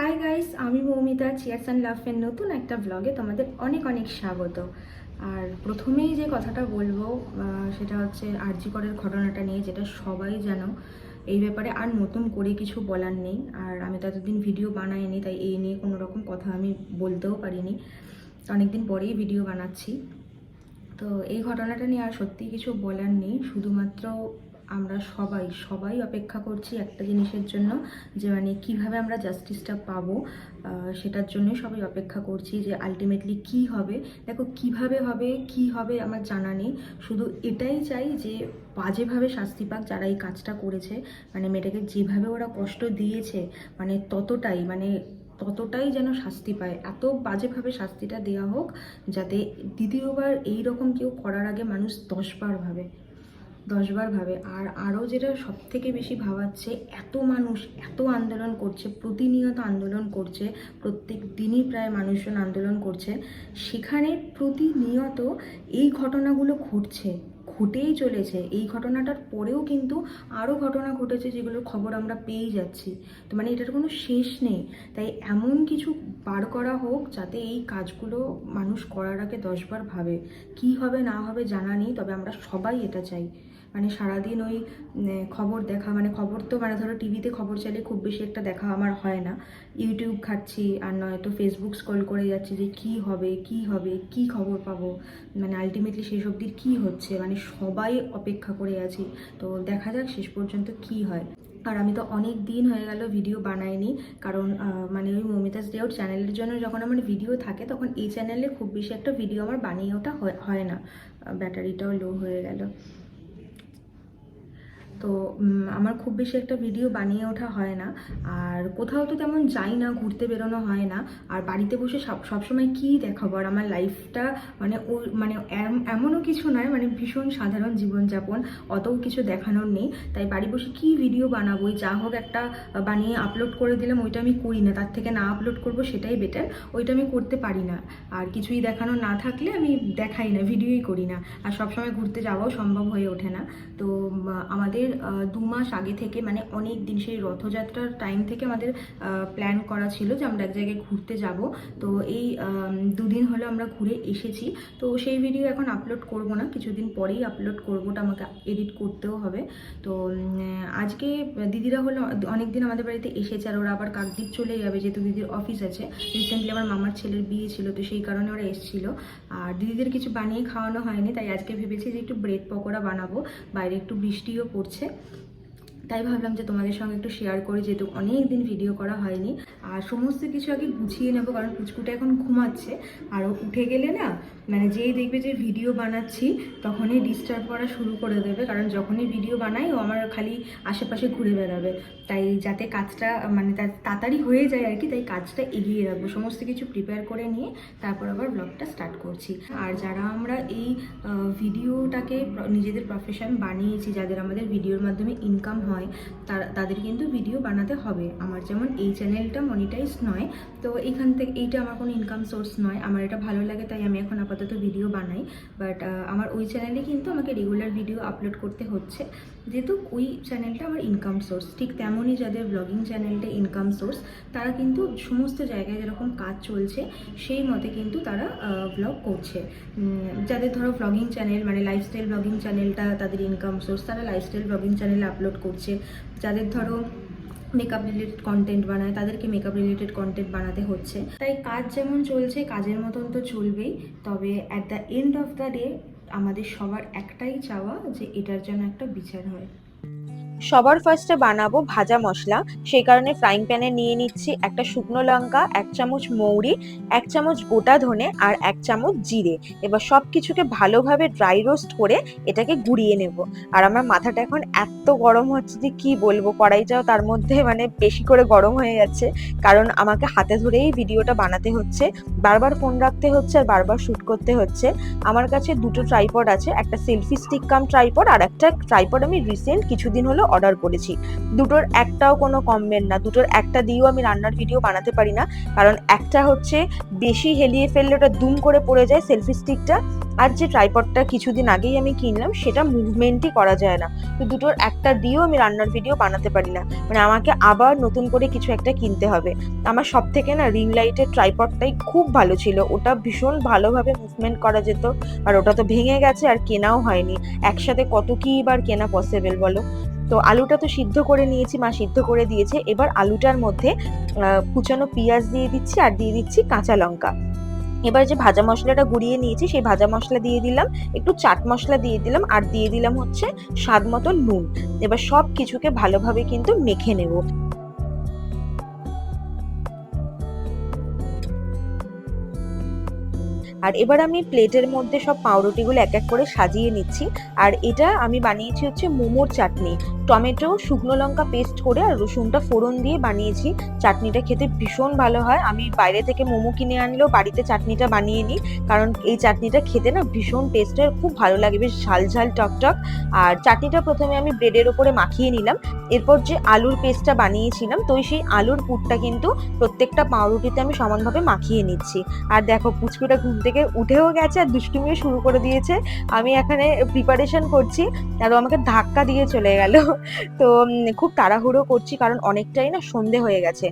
Hi guys, আমি Moumita. Cheers and লাভের নতুন একটা ব্লগে তোমাদের অনেক অনেক স্বাগত। আর প্রথমেই যে কথাটা বলবো সেটা হচ্ছে আরজি করের ঘটনাটা নিয়ে, যেটা সবাই জানো। এই ব্যাপারে আর নতুন করে কিছু বলার নেই। আর আমি তো এতদিন ভিডিও বানাইনি, তাই এই নিয়ে কোনো রকম কথা আমি বলতেও পারিনি। অনেকদিন পরেই ভিডিও বানাচ্ছি। তো এই ঘটনাটা নিয়ে আর সত্যি কিছু বলার নেই। শুধুমাত্র আমরা সবাই সবাই অপেক্ষা করছি একটা জিনিসের জন্য, যে মানে কীভাবে আমরা জাস্টিসটা পাবো। সেটার জন্যই সবাই অপেক্ষা করছি যে আলটিমেটলি কি হবে। দেখো, কিভাবে হবে কি হবে আমার জানা নেই, শুধু এটাই চাই যে বাজেভাবে শাস্তি পাক যারা এই কাজটা করেছে। মানে মেয়েটাকে যেভাবে ওরা কষ্ট দিয়েছে, মানে ততটাই যেন শাস্তি পায়। এত বাজেভাবে শাস্তিটা দেওয়া হোক যাতে দ্বিতীয়বার এই রকম কেউ করার আগে মানুষ 10বার ভাবে। আর আরও যেটা সব থেকে বেশি ভাবাচ্ছে, এত মানুষ এত আন্দোলন করছে, প্রতিনিয়ত আন্দোলন করছে, প্রত্যেক দিনই প্রায় মানুষজন আন্দোলন করছে, সেখানে প্রতিনিয়ত এই ঘটনাগুলো ঘটেই চলেছে। এই ঘটনাটার পরেও কিন্তু আরও ঘটনা ঘটেছে, যেগুলোর খবর আমরা পেয়েই যাচ্ছি। তো মানে এটার কোনো শেষ নেই। তাই এমন কিছু বার করা হোক যাতে এই কাজগুলো মানুষ করার আগে 10বার ভাবে। কি হবে না হবে জানা নেই, তবে আমরা সবাই এটা চাই। মানে সারাদিন ওই খবর দেখা, মানে খবর তো মানে ধরো টিভিতে খবর চালিয়ে খুব বেশি একটা দেখা আমার হয় না। ইউটিউব ঘাঁটছি, আর নয়তো ফেসবুক স্ক্রল করে যাচ্ছি যে কি হবে কি খবর পাবো, মানে আলটিমেটলি শেষ অবধি কী হচ্ছে। মানে সবাই অপেক্ষা করে আছি। তো দেখা যাক শেষ পর্যন্ত কি হয়। আর আমি তো অনেক দিন হয়ে গেল ভিডিও বানাইনি, কারণ মানে ওই মৌমিতাস ডেওর চ্যানেলের জন্য যখন আমার ভিডিও থাকে, তখন এই চ্যানেলে খুব বেশি একটা ভিডিও আমার বানিয়ে ওঠা হয় না। ব্যাটারিটাও লো হয়ে গেল। তো আমার খুব বেশি একটা ভিডিও বানিয়ে ওঠা হয় না। আর কোথাও তো তেমন যাই না, ঘুরতে বেরোনো হয় না। আর বাড়িতে বসে সবসময় কী দেখাবো। আর আমার লাইফটা মানে এমনও কিছু নয়, মানে ভীষণ সাধারণ জীবনযাপন, অতও কিছু দেখানোর নেই। তাই বাড়ি বসে কী ভিডিও বানাবো, যা হোক একটা বানিয়ে আপলোড করে দিলাম, ওইটা আমি করি না। তার থেকে না আপলোড করবো সেটাই বেটার, ওইটা আমি করতে পারি না। আর কিছুই দেখানো না থাকলে আমি দেখাই না, ভিডিওই করি না। আর সবসময় ঘুরতে যাওয়াও সম্ভব হয়ে ওঠে না। তো আমাদের 2 মাস আগে থেকে, মানে অনেক দিন, সেই রথযাত্রার টাইম থেকে আমাদের প্ল্যান করা ছিল যে আমরা এক জায়গায় ঘুরতে যাব। তো এই 2 দিন হলো আমরা ঘুরে এসেছি। তো সেই ভিডিও এখন আপলোড করব না, কিছুদিন পরেই আপলোড করবো। ওটা আমাকে এডিট করতেও হবে। তো আজকে দিদিরা হলো অনেক দিন আমাদের বাড়িতে এসেছে, আর ওরা আবার কাকদ্বীপ চলে যাবে, যেহেতু দিদির অফিস আছে। রিসেন্টলি আমার মামার ছেলের বিয়ে ছিল, তো সেই কারণে ওরা এসেছিল। আর দিদিদের কিছু বানিয়ে খাওয়ানো হয়নি, তাই আজকে ভেবেছি যে একটু ব্রেড পকোড়া বানাবো। বাইরে একটু বৃষ্টিও পড়ছে, তাই ভাবলাম যে তোমাদের সঙ্গে একটু শেয়ার করি, যেহেতু অনেক দিন ভিডিও করা হয়নি। আর সমস্ত কিছু আগে গুছিয়ে নেবো, কারণ পুচকুটা এখন ঘুমাচ্ছে। আর উঠে গেলে না, মানে যেই দেখবে যে ভিডিও বানাচ্ছি তখনই ডিস্টার্ব করা শুরু করে দেবে। কারণ যখনই ভিডিও বানাই ও আমার খালি আশেপাশে ঘুরে বেড়াবে। তাই যাতে কাজটা মানে তাড়াতাড়ি হয়ে যায় আর কি, তাই কাজটা এগিয়ে রাখবো। সমস্ত কিছু প্রিপেয়ার করে নিয়ে তারপর আবার ব্লগটা স্টার্ট করছি। আর যারা আমরা এই ভিডিওটাকে নিজেদের প্রফেশন বানিয়েছি, যাদের আমাদের ভিডিওর মাধ্যমে ইনকাম হয়, তাদের কিন্তু ভিডিও বানাতে হবে। আমার যেমন এই চ্যানেলটা মনিটাইজ নয়, তো এইখান থেকে এইটা আমার কোনো ইনকাম সোর্স নয়। আমার এটা ভালো লাগে, তাই আমি এখন আপাতত ভিডিও বানাই। বাট আমার ওই চ্যানেলে কিন্তু আমাকে রেগুলার ভিডিও আপলোড করতে হচ্ছে, যেহেতু ওই চ্যানেলটা আমার ইনকাম সোর্স। ঠিক তেমনই যাদের ব্লগিং চ্যানেলটা ইনকাম সোর্স, তারা কিন্তু সমস্ত জায়গায় যেরকম কাজ চলছে সেই মতে কিন্তু তারা ব্লগ করছে। যাদের ধরো ব্লগিং চ্যানেল, মানে লাইফস্টাইল ব্লগিং চ্যানেলটা তাদের ইনকাম সোর্স, তারা লাইফস্টাইল ব্লগিং চ্যানেলে আপলোড করছে। যাদের ধরো মেকআপ রিলেটেড কন্টেন্ট বানায়, তাদেরকে মেকআপ রিলেটেড কন্টেন্ট বানাতে হচ্ছে। তাই কাজ যেমন চলছে, কাজের মতন তো চলবেই। তবে at the end of the day আমাদের সবার একটাই চাওয়া, যে এটার জন্য একটা বিচার হয়। সবার ফার্স্টে বানাবো ভাজা মশলা, সেই কারণে ফ্রাইং প্যানে নিয়ে নিচ্ছি একটা শুকনো লঙ্কা, 1 চামচ মৌরি, 1 চামচ গোটা ধনে আর 1 চামচ জিরে। এবার সবকিছুকে ভালোভাবে ড্রাই রোস্ট করে এটাকে গুঁড়িয়ে নেব। আর আমার মাথাটা এখন এত গরম হচ্ছে যে কি বলবো, কড়াইটাও তার মধ্যে মানে বেশি করে গরম হয়ে যাচ্ছে, কারণ আমাকে হাতে ধরেই ভিডিওটা বানাতে হচ্ছে, বারবার ফোন রাখতে হচ্ছে আর বারবার শুট করতে হচ্ছে। আমার কাছে দুটো ট্রাইপড আছে, একটা সেলফি স্টিক কাম ট্রাইপড, আর একটা ট্রাইপড আমি রিসেন্ট কিছুদিন হলো অর্ডার করেছি। দুটোর একটাও কোনো কমবেন না, দুটোর একটা দিয়েও আমি রান্নার ভিডিও বানাতে পারি না, কারণ একটা হচ্ছে বেশি হেলিয়ে ফেললে ওটা দুম করে পড়ে যায় সেলফি স্টিকটা, আর যে ট্রাইপডটা কিছুদিন আগেই আমি কিনলাম সেটা মুভমেন্টই করা যায় না। তো দুটোর একটা দিয়েও আমি রান্নার ভিডিও বানাতে পারি না, মানে আমাকে আবার নতুন করে কিছু একটা কিনতে হবে। আমার সব থেকে না রিং লাইটের ট্রাইপডটাই খুব ভালো ছিল, ওটা ভীষণ ভালোভাবে মুভমেন্ট করা যেত, আর ওটা তো ভেঙে গেছে আর কেনাও হয়নি। একসাথে কত কি বার কেনা পসিবল বলো। তো আলুটা তো সিদ্ধ করে নিয়েছি, মা সিদ্ধ করে দিয়েছে। এবার আলুটার মধ্যে কুচানো পেঁয়াজ দিয়ে দিচ্ছি আর দিয়ে দিচ্ছি কাঁচা লঙ্কা। এবার যে ভাজা মশলাটা গুঁড়িয়ে নিয়েছি সেই ভাজা মশলা দিয়ে দিলাম, একটু চাট মশলা দিয়ে দিলাম, আর দিয়ে দিলাম হচ্ছে স্বাদ মতো নুন। এবার সব কিছুকে ভালোভাবে কিন্তু মেখে নেব। আর এবার আমি প্লেটের মধ্যে সব পাউরুটিগুলো এক এক করে সাজিয়ে নিচ্ছি। আর এটা আমি বানিয়েছি হচ্ছে মোমোর চাটনি, টমেটো শুকনো লঙ্কা পেস্ট করে আর রসুনটা ফোড়ন দিয়ে বানিয়েছি। চাটনিটা খেতে ভীষণ ভালো হয়। আমি বাইরে থেকে মোমো কিনে আনলেও বাড়িতে চাটনিটা বানিয়ে নিই, কারণ এই চাটনিটা খেতে না ভীষণ টেস্ট হয়, খুব ভালো লাগে, বেশ ঝাল ঝাল টক টক। আর চাটনিটা প্রথমে আমি ব্রেডের ওপরে মাখিয়ে নিলাম। এরপর যে আলুর পেস্টটা বানিয়েছিলাম, তো সেই আলুর পুরটা কিন্তু প্রত্যেকটা পাউরুটিতে আমি সমানভাবে মাখিয়ে নিচ্ছি। আর দেখো পুচকুটা ঘুম থেকে উঠেও গেছে আর দুষ্টুমিও শুরু করে দিয়েছে। আমি এখানে প্রিপারেশন করছি আর ও আমাকে ধাক্কা দিয়ে চলে গেল। তো খুব তাড়াহুড়ো করছি কারণ অনেকটাই না সন্ধে হয়ে গেছে।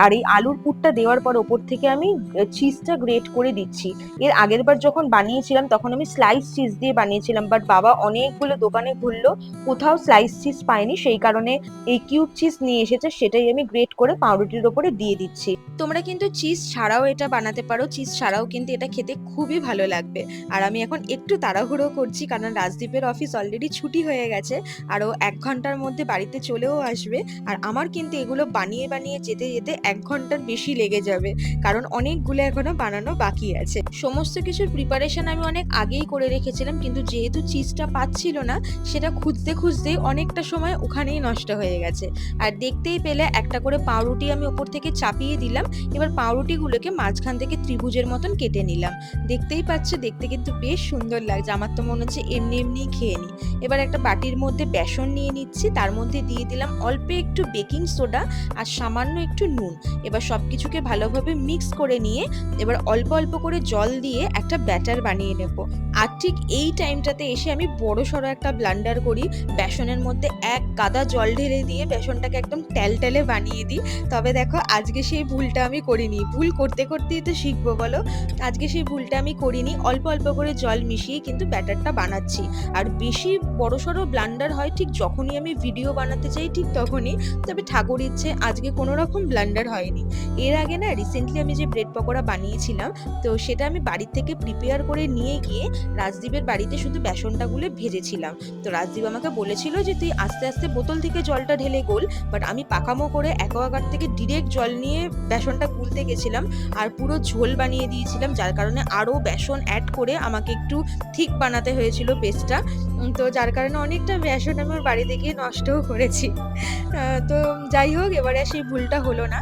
আর এই আলুর পুরটা দেওয়ার পর ওপর থেকে আমি চিজটা গ্রেট করে দিচ্ছি। এর আগের বার যখন বানিয়েছিলাম তখন আমি স্লাইস চিজ দিয়ে বানিয়েছিলাম, বাট বাবা অনেকগুলো দোকানে ঘুরলো, কোথাও স্লাইস চিজ পাইনি, সেই কারণে এই কিউব চিজ নিয়ে এসেছে, সেটাই আমি গ্রেট করে পাউরুটির ওপরে দিয়ে দিচ্ছি। তোমরা কিন্তু চিজ ছাড়াও এটা বানাতে পারো, চিজ ছাড়াও কিন্তু এটা খেতে খুবই ভালো লাগবে। আর আমি এখন একটু তাড়াহুড়ো করছি কারণ রাজদীপের অফিস অলরেডি ছুটি হয়ে গেছে, আর ও 1 ঘন্টার মধ্যে বাড়িতে চলেও আসবে। আর আমার কিন্তু এগুলো বানিয়ে বানিয়ে যেতে যেতে 1 ঘন্টার বেশি লেগে যাবে, কারণ অনেকগুলো এখনো বানানো বাকি আছে। সমস্ত কিছুর প্রিপারেশন আমি অনেক আগেই করে রেখেছিলাম, কিন্তু যেহেতু চিজটা পাচ্ছিল না সেটা খুঁজতে খুঁজতেই অনেকটা সময় ওখানেই নষ্ট হয়ে গেছে। আর দেখতেই পেলে একটা করে পাউরুটি আমি ওপর থেকে চাপিয়ে দিলাম। এবার পাউরুটিগুলোকে মাঝখান থেকে ত্রিভুজের মতন কেটে নিলাম। দেখতেই পাচ্ছ, দেখতে কিন্তু বেশ সুন্দর লাগছে, আমার তো মনে হচ্ছে এমনি এমনিই খেয়ে নিই। এবার একটা বাটির মধ্যে বেসন নিয়ে নিচ্ছি, তার মধ্যে দিয়ে দিলাম অল্প একটু বেকিং সোডা আর সামান্য একটু নুন। এবার সব কিছুকে ভালোভাবে মিক্স করে নিয়ে এবার অল্প অল্প করে জল দিয়ে একটা ব্যাটার বানিয়ে নেব। আর ঠিক এই টাইমটাতে এসে আমি বড় সড়ো একটা ব্লান্ডার করি, বেসনের মধ্যে এক গাদা জল ঢেলে দিয়ে বেসনটাকে একদম টেলটেলে বানিয়ে দিই। তবে দেখো আজকে সেই ভুলটা আমি করিনি, ভুল করতে করতেই তো শিখবো বলো। আজকে সেই ভুলটা আমি করিনি, অল্প অল্প করে জল মিশিয়ে কিন্তু ব্যাটারটা বানাচ্ছি। আর বেশি বড়সড় ব্লান্ডার হয় ঠিক যখনই আমি ভিডিও বানাতে চাই ঠিক তখনই, তবে ঠাকুর ইচ্ছে আজকে কোনো রকম ব্লান্ডার হয়নি। এর আগে না রিসেন্টলি আমি যে ব্রেড পকোড়া বানিয়েছিলাম, তো সেটা আমি বাড়ির থেকে প্রিপেয়ার করে নিয়ে গিয়ে রাজদীপের বাড়িতে শুধু বেসনটা গুলে ভেজেছিলাম। তো রাজদীপ আমাকে বলেছিল যে তুই আস্তে আস্তে বোতল থেকে জলটা ঢেলে গোল, বাট আমি পাকামো করে অ্যাকোয়াগার্ড থেকে ডিরেক্ট জল নিয়ে বেসনটা গুলতে গেছিলাম আর পুরো ঝোল বানিয়ে দিয়েছিলাম, যার কারণে আরও বেসন অ্যাড করে আমাকে একটু ঠিক বানাতে হয়েছিল পেস্টটা। তো যার কারণে অনেকটা বেসন আমি ওর বাড়িতে গিয়ে নষ্টও করেছি। তো যাই হোক, এবারে সেই ভুলটা হলো না।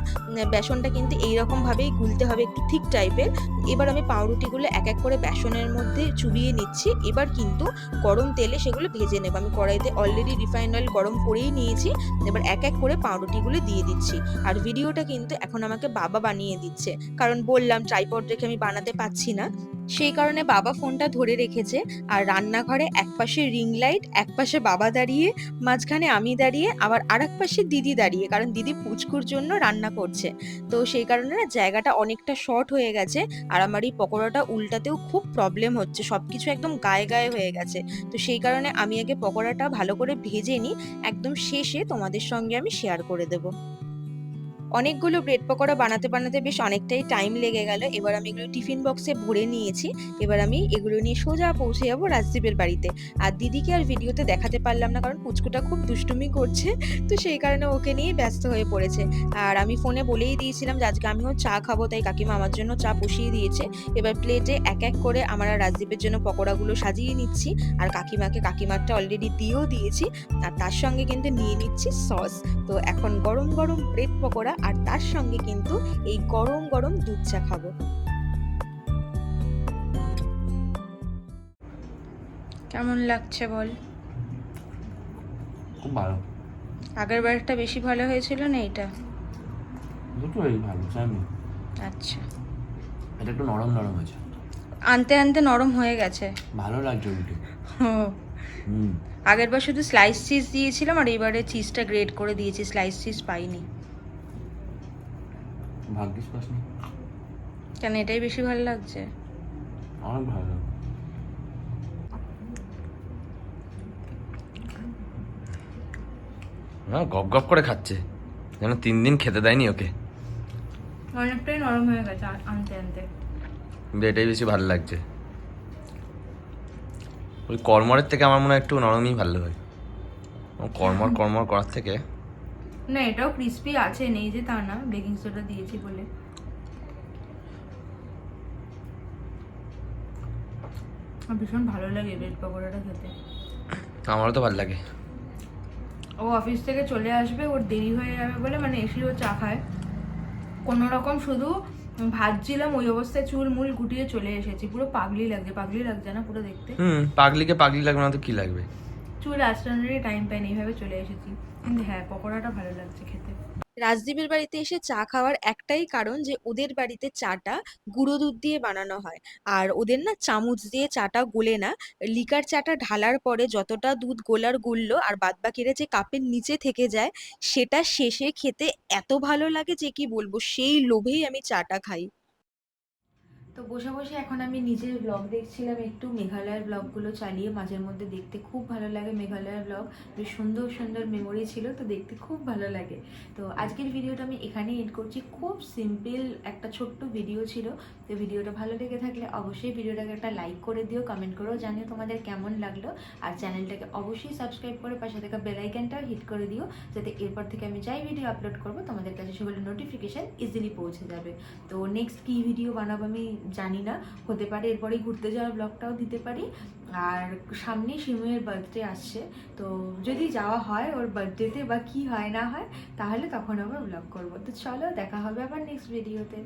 বেসনটা কিন্তু এইরকমভাবেই গুলতে হবে, একটু ঠিক টাইপের। এবার আমি পাউরুটিগুলো এক এক করে বেসনের মধ্যে চুবিয়ে নিচ্ছি। এবার কিন্তু গরম তেলে সেগুলো ভেজে নেব। আমি কড়াইতে অলরেডি রিফাইন্ড অয়েল গরম করেই নিয়েছি। এবার এক এক করে পাউরুটিগুলো দিয়ে দিচ্ছি। আর ভিডিওটা কিন্তু এখন আমাকে বাবা বানিয়ে দিচ্ছে, কারণ বললাম ট্রাইপড রেখে আমি বানাতে পারছি না, সেই কারণে বাবা ফোনটা ধরে রেখেছে। আর রান্নাঘরে একপাশে রিং লাইট, একপাশে বাবা দাঁড়িয়ে, মাঝখানে আমি দাঁড়িয়ে, আবার আরেক পাশে দিদি দাঁড়িয়ে, কারণ দিদি পুচকুর জন্য রান্না করছে। তো সেই কারণে না জায়গাটা অনেকটা শর্ট হয়ে গেছে। আর আমার এই পকোড়াটা উল্টাতেও খুব প্রবলেম হচ্ছে, সবকিছু একদম গায়ে গায়ে হয়ে গেছে। তো সেই কারণে আমি আগে পকোড়াটা ভালো করে ভেজে নিই, একদম শেষে তোমাদের সঙ্গে আমি শেয়ার করে দেবো। অনেকগুলো ব্রেড পকোড়া বানাতে বানাতে বেশ অনেকটাই টাইম লেগে গেল। এবার আমি এগুলো টিফিন বক্সে ভরে নিয়েছি। এবার আমি এগুলো নিয়ে সোজা পৌঁছে যাবো রাজদীপের বাড়িতে। আর দিদিকে আর ভিডিওতে দেখাতে পারলাম না, কারণ পুচকুটা খুব দুষ্টুমি করছে, তো সেই কারণে ওকে নিয়ে ব্যস্ত হয়ে পড়েছে। আর আমি ফোনে বলেই দিয়েছিলাম যে আজকে আমিও চা খাবো, তাই কাকিমা আমার জন্য চা বসিয়ে দিয়েছে। এবার প্লেটে এক এক করে আমার আর রাজদীপের জন্য পকোড়াগুলো সাজিয়ে নিচ্ছি। আর কাকিমারটা অলরেডি দিয়েও দিয়েছি। আর তার সঙ্গে কিন্তু নিয়ে নিচ্ছি সস। তো এখন গরম গরম ব্রেড পকোড়া আর তার সঙ্গে কিন্তু এই গরম গরম দুধ চা খাবো। কেমন লাগছে বল? খুব ভালো। আগের বারটা বেশি ভালো হয়েছিল না এটা? দুটোই ভালো জানি। আচ্ছা, এটা একটু নরম নরম হয়েছে, আনতে আনতে নরম হয়ে গেছে। ভালো লাগছে রুটি। ও, হুম। আগের বার শুধু স্লাইস চিজ দিয়েছিলাম আর এবারে চিজটা গ্রেট করে দিয়েছি, স্লাইস চিজ পাইনি। ভাগ্যিস পাসনি। কেন, এটাই বেশি ভালো লাগছে? অনেক ভালো লাগে। হ্যাঁ, গপ গপ করে খাচ্ছে, যেন 3 দিন খেতে দেয়নি ওকে। অনেকটাই নরম হয়ে গেছে আনতে আনতে। কিন্তু এটাই বেশি ভালো লাগছে। ওই কর্মরের থেকে আমার মনে হয় একটু নরমই ভালো হয়। ও কর্মর করার থেকে। না, এটাও ক্রিস্পি আছে, নেই যে তা না, বেকিং সোডা দিয়েছি বলে। আমার ভীষণ ভালো লাগে ব্রেড পকোড়াটা খেতে। আমারও তো ভালো লাগে। ও অফিস থেকে চলে আসবে, ওর দেরি হয়ে যাবে বলে মানে এসেই ও চা খায় কোনো রকম, শুধু ভাজছিলাম ওই অবস্থায় চুল মুল গুটিয়ে চলে এসেছি। পুরো পাগলি লাগছে না পুরো দেখতে? পাগলিকে পাগলি লাগবে না তো কি লাগবে? চুল আঁচড়ানোরই টাইম পাইনি, এইভাবে চলে এসেছি। কিন্তু হ্যাঁ, পকোড়াটা ভালো লাগছে খেতে। রাজদীপের বাড়িতে এসে চা খাওয়ার একটাই কারণ যে ওদের বাড়িতে চাটা গুঁড়ো দুধ দিয়ে বানানো হয়, আর ওদের না চামচ দিয়ে চাটা গোলে না। লিকার চাটা ঢালার পরে যতটা দুধ গোলার গুললো আর বাদবাকিরা যে কাপের নিচে থেকে যায়, সেটা শেষে খেতে এত ভালো লাগে যে কি বলবো, সেই লোভেই আমি চাটা খাই। তো বসে বসে এখন আমি নিজের ব্লগ দেখছিলাম, একটু মেঘালয়ের ব্লগগুলো চালিয়ে মাঝের মধ্যে দেখতে খুব ভালো লাগে। মেঘালয়ের ব্লগ বেশ সুন্দর সুন্দর মেমোরি ছিল, তো দেখতে খুব ভালো লাগে। তো আজকের ভিডিওটা আমি এখানেই এড করছি, খুব সিম্পল একটা ছোট্ট ভিডিও ছিল। তো ভিডিওটা ভালো লেগে থাকলে অবশ্যই ভিডিওটাকে একটা লাইক করে দিও, কমেন্ট করেও জানিও তোমাদের কেমন লাগলো। আর চ্যানেলটাকে অবশ্যই সাবস্ক্রাইব করে পাশে থাকা বেল আইকনটাও হিট করে দিও, যাতে এরপর থেকে আমি যাই ভিডিও আপলোড করবো তোমাদের কাছে সেগুলো নোটিফিকেশান ইজিলি পৌঁছে যাবে। তো নেক্সট কী ভিডিও বানাবো আমি জানি না, হতে পারে এরপরেই ঘুরতে যাওয়ার ব্লগটাও দিতে পারি। আর সামনেই শিমুয়ের বার্থডে আসছে, তো যদি যাওয়া হয় ওর বার্থডেতে বা কি হয় না হয়, তাহলে তখন আবার ব্লগ করবো। তো চলো, দেখা হবে আবার নেক্সট ভিডিওতে।